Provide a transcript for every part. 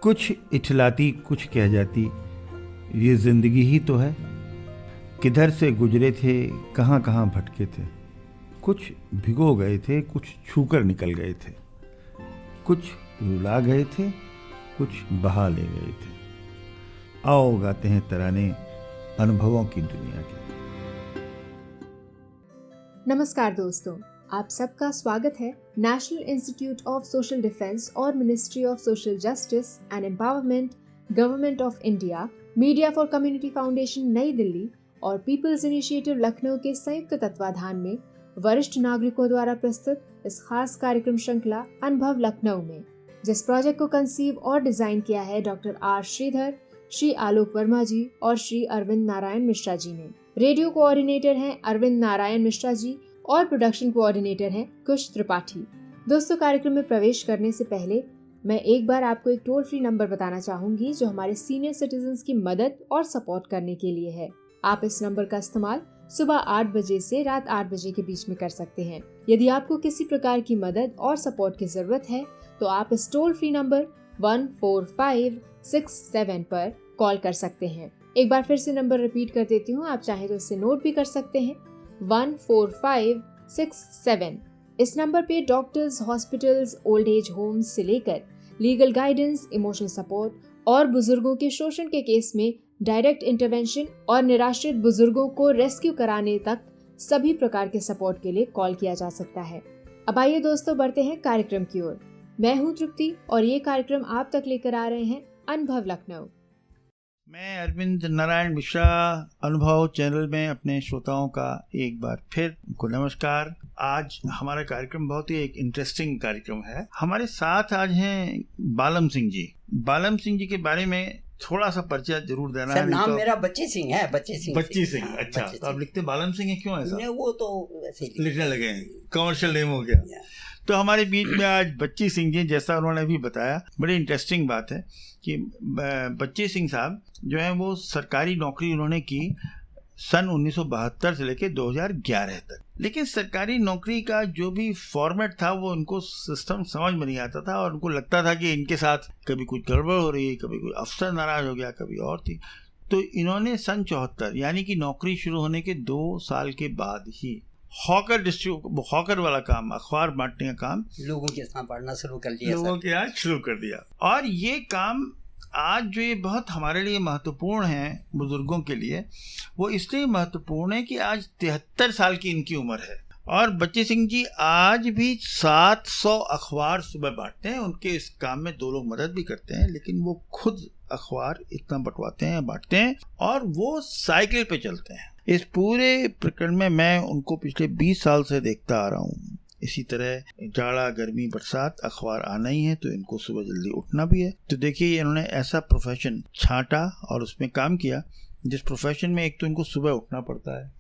कुछ इठलाती कुछ कह जाती, ये जिंदगी ही तो है। किधर से गुजरे थे, कहाँ कहाँ भटके थे। कुछ भिगो गए थे, कुछ छूकर निकल गए थे। कुछ रुला गए थे, कुछ बहा ले गए थे। आओ गाते हैं तराने अनुभवों की दुनिया के। नमस्कार दोस्तों, आप सबका स्वागत है national institute of social defence और ministry of social justice and empowerment, government of India, media for community foundation नई दिल्ली और पीपल्स इनिशिएटिव लखनऊ के संयुक्त तत्वाधान में वरिष्ठ नागरिकों द्वारा प्रस्तुत इस खास कार्यक्रम श्रृंखला अनुभव लखनऊ में, जिस प्रोजेक्ट को कंसीव और डिजाइन किया है डॉक्टर आर श्रीधर, श्री आलोक वर्मा जी और श्री अरविंद नारायण मिश्रा जी ने। रेडियो कोऑर्डिनेटर हैं अरविंद नारायण मिश्रा जी और प्रोडक्शन कोऑर्डिनेटर हैं कुश त्रिपाठी। दोस्तों, कार्यक्रम में प्रवेश करने से पहले मैं एक बार आपको एक टोल फ्री नंबर बताना चाहूंगी जो हमारे सीनियर सिटीजन्स की मदद और सपोर्ट करने के लिए है। आप इस नंबर का इस्तेमाल सुबह 8 बजे से रात 8 बजे के बीच में कर सकते हैं। यदि आपको किसी प्रकार की मदद और सपोर्ट की जरूरत है तो आप इस टोल फ्री नंबर 14567 पर कॉल कर सकते हैं। एक बार फिर से नंबर रिपीट कर देती हूँ, आप चाहें तो इसे नोट भी कर सकते हैं। 14567। इस नंबर पे doctors, hospitals, old age homes से लेकर लीगल गाइडेंस, इमोशनल सपोर्ट और बुजुर्गों के शोषण के केस में डायरेक्ट इंटरवेंशन और निराश्रित बुजुर्गों को रेस्क्यू कराने तक सभी प्रकार के सपोर्ट के लिए कॉल किया जा सकता है। अब आइए दोस्तों, बढ़ते हैं कार्यक्रम की ओर। मैं हूँ तृप्ति और ये कार्यक्रम आप तक लेकर आ रहे हैं अनुभव लखनऊ। मैं अरविंद नारायण मिश्रा अनुभव चैनल में अपने श्रोताओं का एक बार फिर उनको नमस्कार। आज हमारा कार्यक्रम बहुत ही एक इंटरेस्टिंग कार्यक्रम है। हमारे साथ आज हैं बालम सिंह जी। बालम सिंह जी के बारे में थोड़ा सा परिचय जरूर देना है। नाम मेरा बच्ची सिंह है। बच्ची सिंह। अच्छा, तो आप लिखते बालम सिंह है, क्यों ऐसा? वो तो वैसे लिखने लगे हैं, कमर्शियल नेम हो गया। तो हमारे बीच में आज बच्ची सिंह जी, जैसा उन्होंने अभी बताया, बड़ी इंटरेस्टिंग बात है कि बच्ची सिंह साहब जो है वो सरकारी नौकरी उन्होंने की सन 1972 से लेकर 2011 तक। लेकिन सरकारी नौकरी का जो भी फॉर्मेट था वो उनको सिस्टम समझ में नहीं आता था और उनको लगता था कि इनके साथ कभी कुछ गड़बड़ हो रही है, कभी कोई अफसर नाराज हो गया, कभी और थी। तो इन्होंने सन 74 यानी कि नौकरी शुरू होने के 2 साल के बाद ही हॉकर वाला काम, अखबार बांटने का काम लोगों के साथ पढ़ना शुरू कर दिया। और ये काम आज जो ये बहुत हमारे लिए महत्वपूर्ण है, बुजुर्गों के लिए, वो इसलिए महत्वपूर्ण है कि आज 73 साल की इनकी उम्र है और बच्ची सिंह जी आज भी 700 अखबार सुबह बांटते हैं। उनके इस काम में 2 लोग मदद भी करते हैं, लेकिन वो खुद अखबार इतना बंटवाते हैं, बांटते हैं और वो साइकिल पे चलते हैं। इस पूरे प्रकरण में मैं उनको पिछले 20 साल से देखता आ रहा हूँ। इसी तरह जाड़ा, गर्मी, बरसात, अखबार आना ही है तो इनको सुबह जल्दी उठना भी है। तो देखिए, इन्होंने ऐसा प्रोफेशन छांटा और उसमें काम किया जिस प्रोफेशन में एक तो इनको सुबह उठना पड़ता है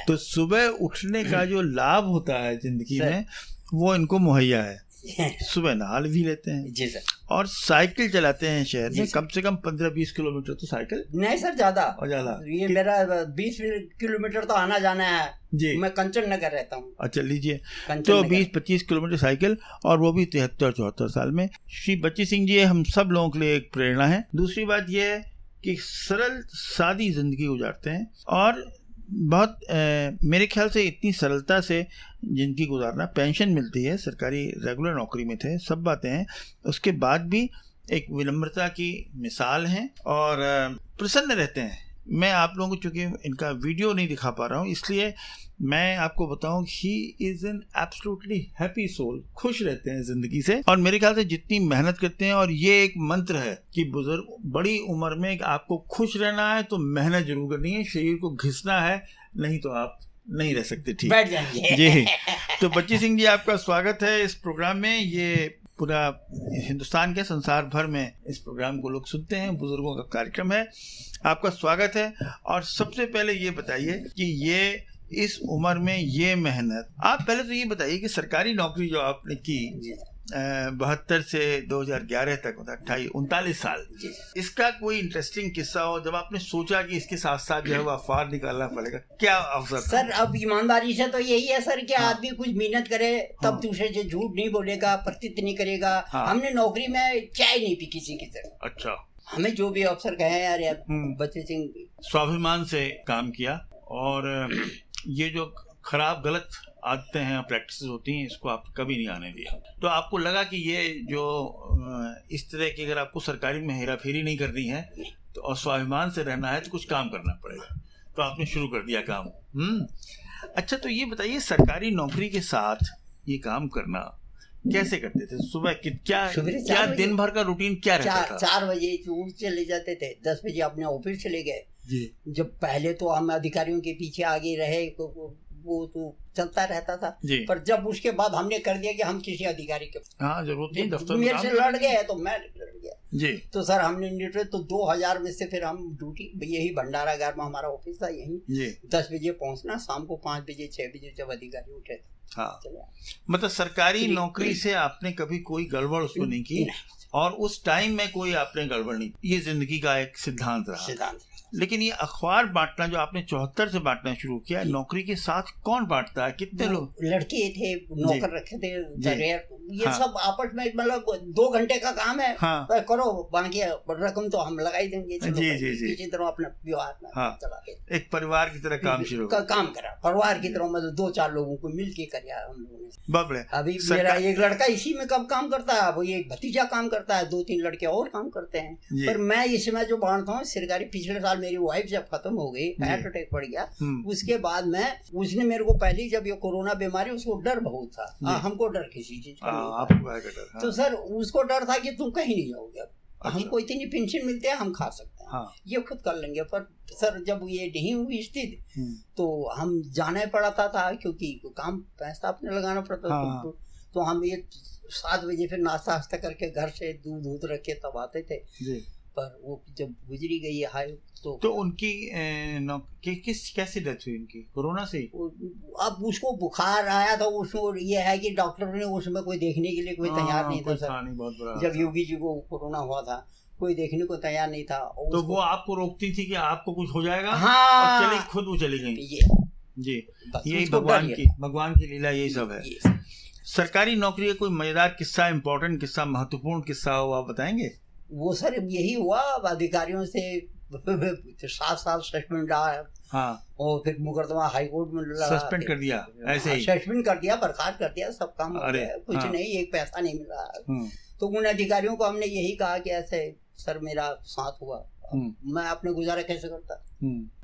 तो सुबह उठने का जो लाभ होता है जिंदगी में वो इनको मुहैया है। सुबह नहा भी लेते हैं जी सर, और साइकिल चलाते हैं शहर में कम से कम 15-20 किलोमीटर तो साइकिल नहीं सर, ज्यादा ये मेरा 20 किलोमीटर तो आना जाना है जी। मैं कंचन नगर रहता हूँ। अच्छा, लीजिए, तो 20-25 किलोमीटर साइकिल, और वो भी 73-74 साल में। श्री बच्ची सिंह जी हम सब लोगों के लिए एक प्रेरणा है। दूसरी बात यह है कि सरल सादी जिंदगी गुजारते हैं और बहुत मेरे ख्याल से इतनी सरलता से जिंदगी गुजारना, पेंशन मिलती है, सरकारी रेगुलर नौकरी में थे, सब बातें हैं, उसके बाद भी एक विनम्रता की मिसाल हैं और प्रसन्न रहते हैं। मैं आप लोगों को चूँकि इनका वीडियो नहीं दिखा पा रहा हूँ, इसलिए मैं आपको बताऊं, he is an absolutely happy soul. खुश रहते हैं ज़िंदगी से और मेरे ख्याल से जितनी मेहनत करते हैं, और ये एक मंत्र है कि बुजुर्ग बड़ी उम्र में आपको खुश रहना है तो मेहनत जरूर करनी है, शरीर को घिसना है, नहीं तो आप नहीं रह सकते ठीक, बैठ जाएंगे जी। तो बच्ची सिंह जी, आपका स्वागत है इस प्रोग्राम में। ये पूरा हिंदुस्तान के, संसार भर में इस प्रोग्राम को लोग सुनते हैं, बुजुर्गों का कार्यक्रम है, आपका स्वागत है। और सबसे पहले ये बताइए कि ये इस उम्र में ये मेहनत, आप पहले तो ये बताइए कि सरकारी नौकरी जो आपने की 72 से 2011 तक होता 39 साल। इसका कोई इंटरेस्टिंग किस्सा हो जब आपने सोचा कि इसके साथ साथ जो है वो अखबार निकालना पड़ेगा, क्या अवसर था? सर अब ईमानदारी से तो यही है सर कि आदमी कुछ मेहनत करे तब दूसरे से झूठ नहीं बोलेगा, प्रतीत नहीं करेगा। हमने नौकरी में चाय नहीं पी किसी की तरह। अच्छा, हमें जो भी अफसर कहे यार बच्चे सिंह, स्वाभिमान से काम किया और ये जो खराब गलत आदतें हैं, प्रैक्टिस होती हैं, इसको आप कभी नहीं आने दिया। तो आपको लगा कि ये जो इस तरह की अगर आपको सरकारी में हेराफेरी नहीं करनी है तो और स्वाभिमान से रहना है तो कुछ काम करना पड़ेगा, तो आपने शुरू कर दिया काम। अच्छा, तो ये बताइए सरकारी नौकरी के साथ ये काम करना कैसे करते थे? सुबह क्या दिन भर का रूटीन क्या रहता था? 4 बजे उठ चले जाते थे, 10 बजे अपने ऑफिस चले गए। जब पहले तो हम अधिकारियों के पीछे आगे रहे, वो तो चलता रहता था, पर जब उसके बाद हमने कर दिया कि हम किसी अधिकारी के जरूरत नहीं, दफ्तर मेरे से लड़ गए तो मैं लड़ गया तो सर हमने तो 2000 में से फिर हम ड्यूटी, यही भंडारागार में हमारा ऑफिस था, यही 10 बजे पहुंचना, शाम को 5 बजे 6 बजे जब अधिकारी उठे थे। मतलब सरकारी नौकरी से आपने कभी कोई गड़बड़ उसको नहीं की और उस टाइम में कोई आपने गड़बड़ नहीं, ये जिंदगी का एक सिद्धांत रहा। लेकिन ये अखबार बांटना जो आपने 74 से बांटना शुरू किया, नौकरी के साथ कौन बांटता है? कितने लोग? लड़के थे, नौकर रखे थे, ये सब आपस में, मतलब 2 घंटे का काम है, करो, बाकी रकम तो हम लगा ही देंगे। इसी तरह अपना व्यवहार में चलाते, एक परिवार की तरह काम शुरू काम करा, परिवार की तरह, मतलब 2-4 लोगों को मिल के किया हम लोगों ने। बाप रे, अभी मेरा एक लड़का इसी में कब काम करता है, वो एक भतीजा काम करता है, 2-3 लड़के और काम करते हैं। पर मैं इसमें जो बांटता हूँ सरकारी, पिछले साल मेरी वाइफ जब खत्म हो गई, हार्ट अटैक पड़ गया, उसके बाद उसने मेरे को पहले, जब ये कोरोना बीमारी, उसको डर बहुत था, हमको डर किसी चीज का, तो सर उसको डर था कि तुम कहीं नहीं जाओगे, हमको इतनी पेंशन मिलती है, हम खा सकते हैं, ये खुद कर लेंगे। पर सर जब ये नहीं हुई स्थिति तो हम जाना पड़ा था, क्योंकि काम पैसा अपने लगाना पड़ता था। तो हम ये 7 बजे फिर नाश्ता वास्ता करके घर से दूध रख के तब आते थे। पर वो जब गुजरी गई है तो उनकी कैसे डेथ हुई उनकी? कोरोना से? अब उसको बुखार आया था, उसको ये है कि डॉक्टर ने उसमें कोई देखने के लिए कोई तैयार नहीं था सर। जब योगी जी को कोरोना हुआ था, कोई देखने को तैयार नहीं था। तो वो आपको रोकती थी कि आपको कुछ हो जाएगा, और चली खुद वो चली गई। जी, यही भगवान की लीला, यही सब है। सरकारी नौकरी का कोई मजेदार किस्सा, इम्पोर्टेंट किस्सा, महत्वपूर्ण किस्सा हो, आप बताएंगे? वो सर यही हुआ, अधिकारियों से 7 साल सस्पेंड रहा, और फिर मुकदमा हाई कोर्ट में लड़ा, सस्पेंड कर दिया, ऐसे ही सस्पेंड कर दिया, बर्खास्त कर दिया, सब काम कुछ नहीं, एक पैसा नहीं मिला। तो उन अधिकारियों को हमने यही कहा कि ऐसे सर मेरा साथ हुआ, मैं अपने गुजारा कैसे करता।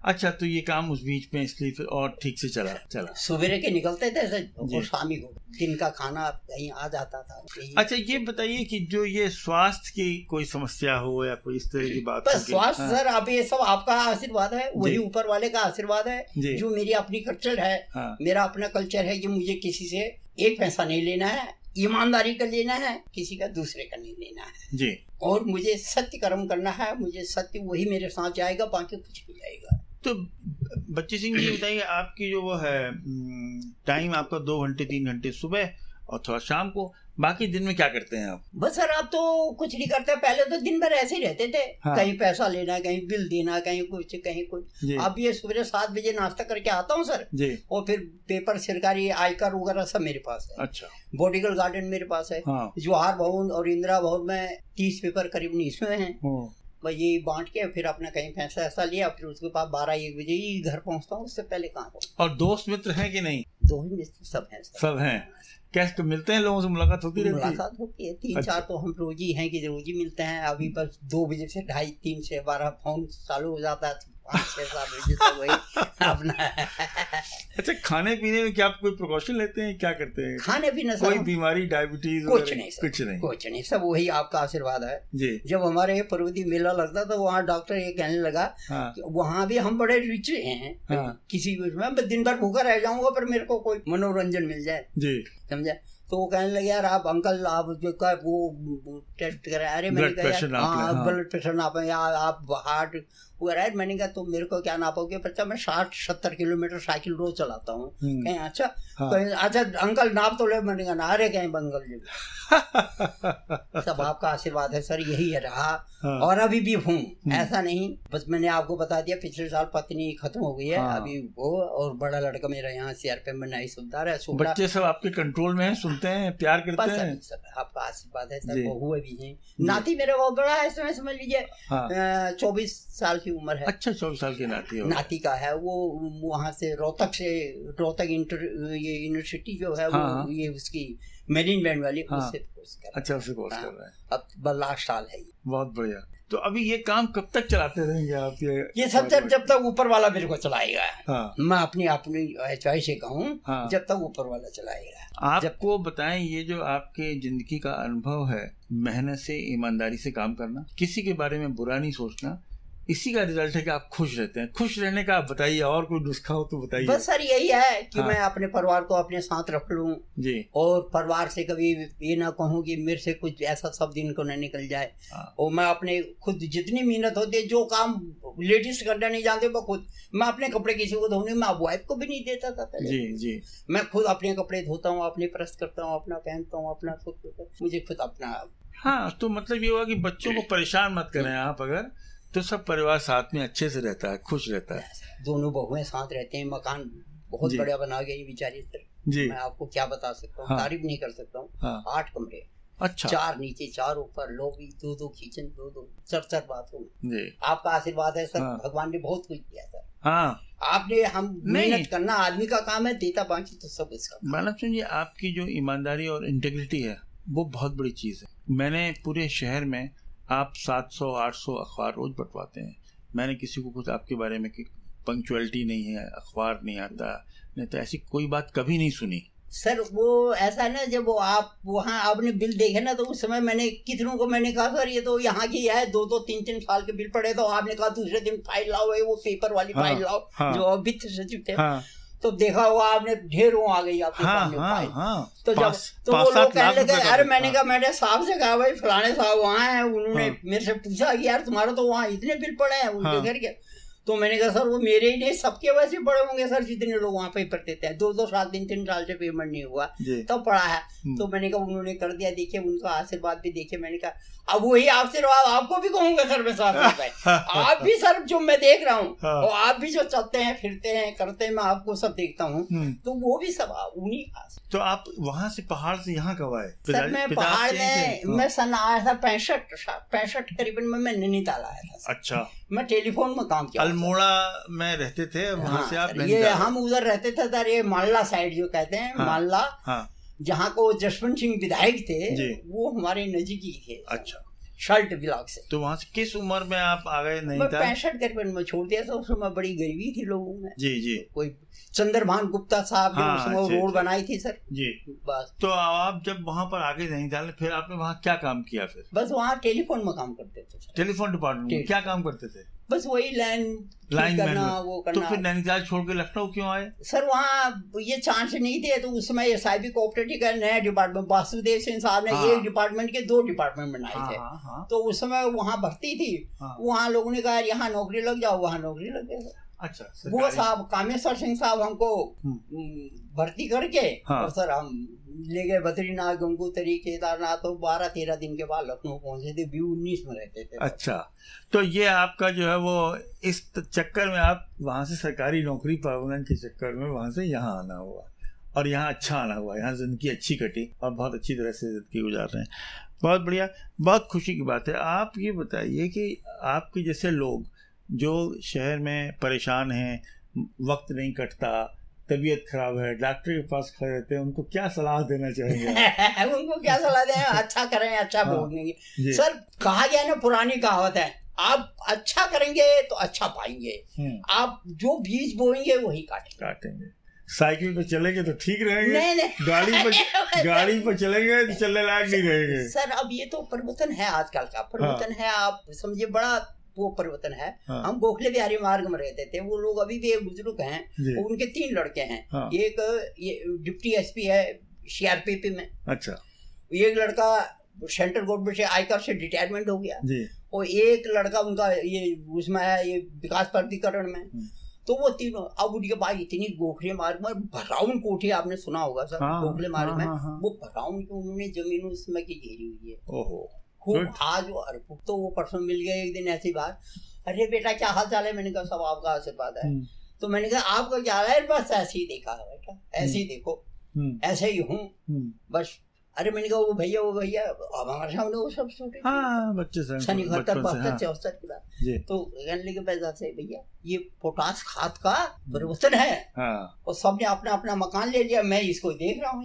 अच्छा, तो ये काम उस बीच में इसलिए फिर और ठीक से चला। सवेरे के निकलते थे और शामी को दिन का खाना कहीं आ जाता था। अच्छा, ये बताइए कि जो ये स्वास्थ्य की कोई समस्या हो या कोई इस तरह की बात हो? स्वास्थ्य सर अब ये सब आपका आशीर्वाद है, वही ऊपर वाले का आशीर्वाद है, जो मेरी अपनी कल्चर है, मेरा अपना कल्चर है कि मुझे किसी से एक पैसा नहीं लेना है, ईमानदारी का लेना है, किसी का दूसरे का नहीं लेना है जी, और मुझे सत्य कर्म करना है, मुझे सत्य वही मेरे साथ जाएगा, बाकी कुछ नहीं जाएगा। तो बच्चे सिंह जी बताइए, आपकी जो वो है टाइम आपका 2 घंटे 3 घंटे सुबह और थोड़ा शाम को, बाकी दिन में क्या करते हैं आप? बस सर अब तो कुछ नहीं करते, पहले तो दिन भर ऐसे ही रहते थे, कहीं पैसा लेना, कहीं बिल देना, कहीं कुछ। अब ये सुबह 7 बजे नाश्ता करके आता हूँ सर, और फिर पेपर सरकारी आयकर वगैरह सब मेरे पास है। अच्छा, बॉडीगल गार्डन मेरे पास है, जवाहर भवन और इंदिरा भवन में 30 पेपर करीब इसमें है, ये बांट के फिर अपना कहीं पैसा ऐसा लिया, फिर उसके बाद 12-1 बजे ही घर पहुंचता हूँ, उससे पहले कहाँ पहुँचता। और दोस्त मित्र हैं कि नहीं? दोस्त मित्र सब हैं। कैसे तो मिलते हैं, लोगों से मुलाकात होती रहती है? मुलाकात होती है, 3-4 तो हम रोज ही हैं कि रोज ही मिलते हैं। अभी बस 2 बजे से 2:30-3 से 12 फोन चालू हो जाता है, 5-6-7 बजे तक वही अपना। अच्छा, खाने पीने में क्या आप कोई प्रिकॉशन लेते हैं, क्या करते हैं? खाने पीने से कोई बीमारी, डायबिटीज? कुछ नहीं, सब वही आपका आशीर्वाद है जी। जब हमारे पर्वती मेला लगता तो वहाँ डॉक्टर ये कहने लगा वहाँ भी हम बड़े रिच हैं, किसी में दिन भर भूखा रह जाऊंगा पर मेरे को कोई मनोरंजन मिल जाए जी, समझे। तो वो कहने लगे यार आप अंकल आप जो का वो टेस्ट करें। अरे मैंने कहा यार ब्लड प्रेशर नापें या आप हार्ट वो रहा है। मैंने कहा तुम मेरे को क्या नापोगे? बच्चा मैं 60-70 किलोमीटर साइकिल रोज चलाता हूँ। कहीं अच्छा अच्छा अंकल नाप तो ले। मैंने कहा ना रे कहीं अंकल जी सब आपका आशीर्वाद है सर, यही है रहा और अभी भी हूँ, ऐसा नहीं। बस मैंने आपको बता दिया पिछले साल पत्नी खत्म हो गई है अभी वो, और बड़ा लड़का मेरा यहाँ CRP में नहीं सुनता रहा। बच्चे सब आपके कंट्रोल में है, सुनते हैं, प्यार करते हैं? सर आपका आशीर्वाद है सर, बहू भी है। नाती मेरा बहुत बड़ा है, इसमें समझ लीजिए 24 साल की उम्र है। अच्छा 24 साल की नाती का है। वो वहाँ से रोहतक ये यूनिवर्सिटी जो है वो ये उसकी मेरीन बैंड वाली उससे कोर्स कर रहा है। अच्छा उससे कोर्स कर रहा है। अब लास्ट साल है। बहुत बढ़िया। तो अभी ये काम कब तक चलाते रहेंगे आप? ये सब जब तक ऊपर वाला मेरे को चलाएगा। मैं अपनी चॉइस से कहूँ जब तक ऊपर वाला चलाएगा। आपको बताएं, ये जो आपके जिंदगी का अनुभव है, मेहनत से ईमानदारी से काम करना, किसी के बारे में बुरा नहीं सोचना, इसी का रिजल्ट है कि आप खुश रहते हैं। खुश रहने का आप बताइए, और कोई नुस्खा हो तो बताइए। बस सर यही है कि मैं अपने परिवार को अपने साथ रख लूं जी, और परिवार से कभी ये ना कहूँ कि मेरे से कुछ ऐसा सब दिन को न निकल जाए। और मैं अपने खुद जितनी मेहनत होती है, जो काम लेडीज करना नहीं जानते वो खुद, मैं अपने कपड़े किसी को धोने मैं वाइफ को भी नहीं देता था पहले। जी जी, मैं खुद अपने कपड़े धोता हूँ, अपने प्रेस करता हूँ, अपना पहनता हूँ, अपना खुद मुझे खुद अपना। हाँ, तो मतलब ये हुआ कि बच्चों को परेशान मत करें आप, अगर तो सब परिवार साथ में अच्छे से रहता है, खुश रहता है। दोनों बहुएं साथ रहते हैं। मकान बहुत बढ़िया बना गई बेचारी सर जी, मैं आपको क्या बता सकता हूँ। तारीफ नहीं कर सकता हूँ। 8 कमरे, अच्छा, 4 नीचे 4 ऊपर, लॉबी 2 किचन, 2 4 बाथरूम। आपका आशीर्वाद है सर, भगवान ने बहुत कुछ दिया सर। हाँ, आपने हम मेहनत करना आदमी का काम है, देता बाकी तो सब इसका। मानव सिंह जी, आपकी जो ईमानदारी और इंटेग्रिटी है वो बहुत बड़ी चीज़ है। मैंने पूरे शहर में आप 700-800 अखबार रोज बंटवाते हैं। मैंने किसी को कुछ आपके बारे में कि पंक्चुअलिटी नहीं है, अखबार नहीं आता, नहीं तो ऐसी कोई बात कभी नहीं सुनी। सर वो ऐसा है ना, जब वो आप वहाँ आपने बिल देखे ना, तो उस समय मैंने कितनों को मैंने कहा सर ये तो यहाँ की है, 2-2 3-3 साल के बिल पड़े। तो आपने कहा दूसरे दिन फाइल लाओ, वो पेपर वाली फाइल लाओ जो वित्त सचिव थे। तो देखा हुआ आपने ढेरों आ गई आपके सामने फाइल। तो जब तो वो लोग कहने लगे, अरे मैंने कहा, मैंने साहब से कहा भाई फलाने साहब वहाँ हैं, उन्होंने मेरे से पूछा कि यार तुम्हारा तो वहाँ इतने बिल पड़े हैं उनके घर के। तो मैंने कहा सर वो मेरे ही नहीं, सबके वैसे पड़े होंगे सर, जितने लोग वहाँ पेपर देते हैं। 2-2 साल 3-3 साल से पेमेंट नहीं हुआ तब पड़ा है। तो मैंने कहा उन्होंने कर दिया, देखिए उनका आशीर्वाद भी देखिए। मैंने कहा अब वही आशीर्वाद आपको भी कहूंगा सर मैं साथ में। आप भी सर जो मैं देख रहा हूँ, और आप भी जो चलते हैं फिरते हैं करते हैं, मैं आपको सब देखता हूँ, तो वो भी सब उन्हीं का। तो आप वहाँ से पहाड़ से यहाँ कब आए? सर मैं पहाड़ में मैं सन आया था 65 करीबन में, मैं नैनीताल आया था। अच्छा, मैं टेलीफोन में काम किया। अल्मोड़ा में रहते थे, वहाँ से आप? ये हम उधर रहते थे सर, ये मालला साइड जो कहते हैं, मालला, जहाँ को जसवंत सिंह विधायक थे, वो हमारे नजदीकी थे। अच्छा, शर्ट ब्लॉक से। तो वहाँ से किस उम्र में आप आ गए? नहीं था 65 करीबन में छोड़ दिया था। उस समय बड़ी गरीबी थी लोगों में। जी जी, कोई चंद्रभान गुप्ता साहब ने उस समय रोड बनाई थी सर जी। बस। तो आप जब वहाँ पर आगे नहीं डाले, फिर आपने वहाँ क्या काम किया? फिर बस वहाँ टेलीफोन में काम करते थे। टेलीफोन डिपार्टमेंट में क्या काम करते थे? बस वही लाइन करना, वो करना। तो फिर नैनीताल छोड़ के लखनऊ क्यों आए? सर वहाँ ये चांस नहीं थे। तो उस समय SIB कोऑपरेटिव का नया डिपार्टमेंट, वासुदेव सिंह साहब ने एक डिपार्टमेंट के 2 डिपार्टमेंट बनाए थे। तो उस समय वहाँ भर्ती थी। वहाँ लोगों ने कहा यहाँ नौकरी लग जाओ, वहाँ नौकरी लग गई। अच्छा, वो साहब कामेश्वर सिंह साहब हमको भर्ती करके और सर हम ले गए बद्रीनाथ, गंगोत्री, केदारनाथ। तो 12-13 दिन के बाद लखनऊ पहुंचे थे। व्यू 19 में रहते थे। अच्छा, तो ये आपका जो है वो इस चक्कर में आप वहाँ से सरकारी नौकरी परमानेंट के चक्कर में वहाँ से यहाँ आना हुआ, और यहाँ अच्छा आना हुआ, यहाँ जिंदगी अच्छी कटी और बहुत अच्छी तरह से जिंदगी गुजार रहे हैं। बहुत बढ़िया, बहुत खुशी की बात है। आप ये बताइए कि आपके जैसे लोग जो शहर में परेशान हैं, वक्त नहीं कटता, तबीयत खराब है, डॉक्टर के पास खड़े रहते हैं, उनको क्या सलाह देना चाहेंगे? उनको क्या सलाह दें? अच्छा करें, अच्छा बोलेंगे। सर कहा गया ना, पुरानी कहावत है, आप अच्छा करेंगे तो अच्छा पाएंगे, आप जो बीज बोएंगे वही काटेंगे। साइकिल पे चलेंगे तो ठीक रहेंगे, नहीं। गाड़ी पर चलेंगे तो चलने लायक नहीं रहेंगे। सर अब ये तो परिवर्तन है, आजकल का परिवर्तन है, आप समझिए बड़ा वो परिवर्तन है। हम गोखले बिहारी मार्ग में रहते थे, वो लोग अभी भी एक बुजुर्ग हैं, उनके 3 लड़के हैं। एक ये डिप्टी SP है, CRPP में। अच्छा। एक लड़का सेंट्रल गवर्नमेंट से आयकर से रिटायरमेंट हो गया जी। और एक लड़का उनका ये उसमें है ये विकास प्राधिकरण में। तो वो तीनों अब उनके पास इतनी गोखले मार्ग में भराउन कोठी आपने सुना होगा सर। गोखले मार्ग में वो भराउन की उन्होंने जमीन उसमें की घेरी हुई है। खूब आज तो वो परसों मिल गए एक दिन ऐसी बात, अरे बेटा क्या हाल चाल है, मैंने कहा सब आपका आशीर्वाद है। तो मैंने कहा आपका क्या हाल है, बस ऐसे ही देखा है बेटा, ऐसे ही देखो, ऐसे ही हूँ बस। अरे मैंने कहा वो भैया अब हमारे सामने वो सब छोटे बच्चे सन 71-72 की बात। तो कहने लगे पैसा से भैया ये पोटास खाद का परिवर्तन है और सबने अपना अपना मकान ले लिया, मैं इसको देख रहा हूँ।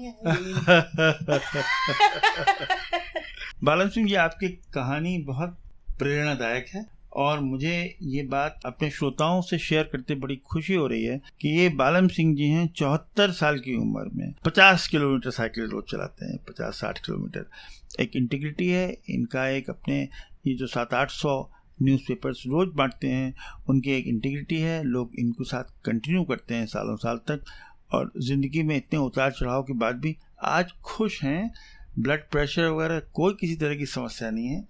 बालन सिंह जी, आपकी कहानी बहुत प्रेरणादायक है और मुझे ये बात अपने श्रोताओं से शेयर करते बड़ी खुशी हो रही है कि ये बालन सिंह जी हैं 74 साल की उम्र में 50 किलोमीटर साइकिल रोज चलाते हैं, 50-60 किलोमीटर। एक इंटीग्रिटी है इनका, एक अपने ये जो 700-800 न्यूज़पेपर्स रोज बांटते हैं उनकी एक इंटीग्रिटी है। लोग इनको साथ कंटिन्यू करते हैं सालों साल तक और ज़िंदगी में इतने उतार चढ़ाव के बाद भी आज खुश हैं। ब्लड प्रेशर वगैरह कोई किसी तरह की समस्या नहीं है,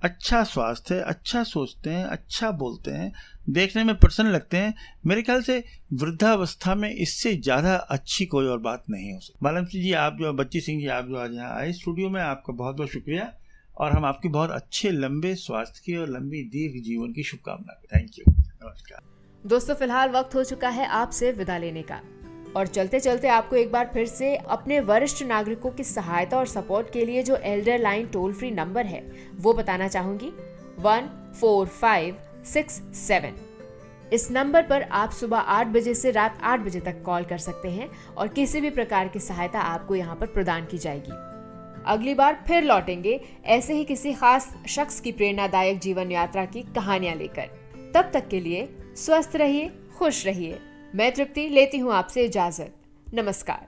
अच्छा स्वास्थ्य है, अच्छा सोचते हैं, अच्छा बोलते हैं, देखने में प्रसन्न लगते हैं। मेरे ख्याल से वृद्धावस्था में इससे ज़्यादा अच्छी कोई और बात नहीं हो सकती। बालन सिंह जी, आप जो बच्ची सिंह जी, आप जो आज यहाँ आए स्टूडियो में, आपका बहुत बहुत शुक्रिया और हम आपकी बहुत अच्छे लंबे स्वास्थ्य की और लंबी दीर्घ जीवन की शुभकामना करते हैं। थैंक यू, नमस्कार। दोस्तों, फिलहाल वक्त हो चुका है आपसे विदा लेने का और चलते चलते आपको एक बार फिर से अपने वरिष्ठ नागरिकों की सहायता और सपोर्ट के लिए जो Elder line toll free number है वो बताना चाहूंगी, 14567। इस नंबर पर आप सुबह 8 बजे से रात 8 बजे तक कॉल कर सकते हैं और किसी भी प्रकार की सहायता आपको यहाँ पर प्रदान की जाएगी। अगली बार फिर लौटेंगे ऐसे ही किसी खास शख्स की प्रेरणादायक जीवन यात्रा की कहानियां लेकर। तब तक के लिए स्वस्थ रहिए, खुश रहिए। मैं तृप्ति लेती हूँ आपसे इजाजत। नमस्कार।